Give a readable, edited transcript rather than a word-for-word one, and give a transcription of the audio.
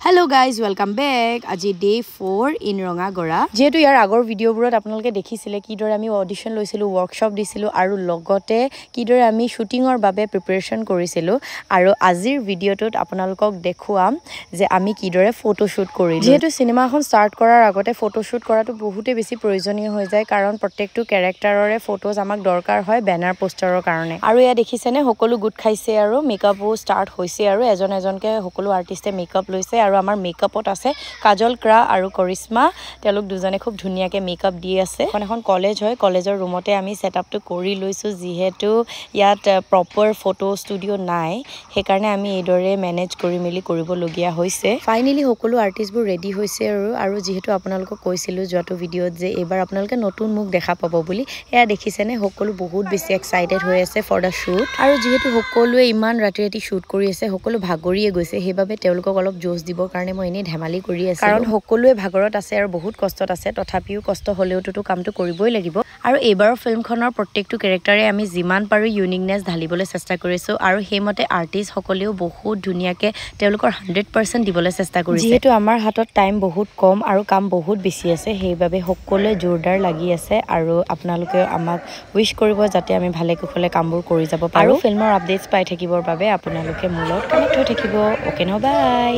Hello guys, welcome back. Aji day 4 in Rangagora. যেহেতু ইয়াৰ আগৰ ভিডিঅ'বোৰত আপোনালোকে দেখিছিলে কিদৰে আমি অডিশ্যন লৈছিলো, ওয়াৰ্কশ্বপ দিছিলো আৰু লগতে কিদৰে আমি শুটিংৰ বাবে প্ৰিপাৰেচন কৰিছিলো আৰু আজিৰ ভিডিঅ'টোত আপোনালোকক দেখুৱাম যে আমি কিদৰে ফটোশ্বুট কৰিলো। যেহেতু সিনেমাখন ষ্টাৰ্ট কৰাৰ আগতে ফটোশ্বুট কৰাটো বহুতে বেছি প্ৰয়োজনীয় হৈ যায় কাৰণ প্ৰত্যেকটো ক্যাৰেক্টাৰৰে ফটোজ আমাক দৰকাৰ হয় বেনাৰ পোষ্টাৰৰ কাৰণে। আৰু ইয়া দেখিছেনে সকলো গুড খাইছে আৰু মেকআপো ষ্টাৰ্ট হৈছে আৰু এজন এজনকে সকলো আৰ্টিষ্টে মেকআপ লৈছে আৰু আমাৰ মেকআপত আছে কাজল ক্ৰা আৰু কৰিশ্মা তেওঁলোক দুজনে খুব ধুনিয়াকে মেকআপ দি আছে। এখন কলেজ হয়, কলেজৰ ৰুমতে আমি সেটআপটো কৰি লৈছো যেহেতু ইয়াত প্ৰপাৰ ফটো ষ্টুডিও নাই সেইকাৰণে আমি এইদৰে মেনেজ কৰি মেলি কৰিব লগিয়া হৈছে। ফাইনালি সকলো আৰ্টিষ্টবোৰ ৰেডি হৈছে আৰু যেহেতু আপোনালোকক কৈছিলো যোৱাটো ভিডিঅ'ত যে এবাৰ আপোনালোকে নতুন মুখ দেখা পাব বুলি এয়া দেখিছেনে সকলো বহুত বেছি এক্সাইটেড হৈ আছে ফৰ দা শ্বুট আৰু যেহেতু সকলোৱে ইমান ৰাতি ৰাতি শ্বুট কৰি আছে সকলো ভাগৰিয়ে গৈছে সেইবাবে তেওঁলোকক অলপ জোশ দিব কাৰণে মই এনে ধেমালি কৰি আছো কাৰণ সকলোৱে ভাগৰত আছে আৰু বহুত কষ্টত আছে তথাপিও কষ্ট হলেওটো কামটো কৰিবই লাগিব আৰু এবাৰৰ ফিল্মখনৰ প্ৰত্যেকটো ক্যাৰেক্টাৰে আমি যিমান পাৰো ইউনিকনেস ঢালিবলৈ চেষ্টা কৰিছো আৰু হেমতে আৰ্টিষ্ট সকলেও বহুত ধুনিয়াকে তেওঁলোকৰ 100% দিবলৈ চেষ্টা কৰিছে। যেহেতু আমাৰ হাতত টাইম বহুত কম আৰু কাম বহুত বেছি আছে সেইবাবে সকলোৱে জোৰদাৰ লাগি আছে আৰু আপোনালোকে আমাক উইশ কৰিব যাতে আমি ভালে কুশলে কামবোৰ কৰি যাব পাৰো। ফিল্মৰ আপডেটস পাই থাকিবৰ বাবে আপোনালোকে মোৰ লগত কানেক্ট হৈ থাকিব। ওকে ন বাই।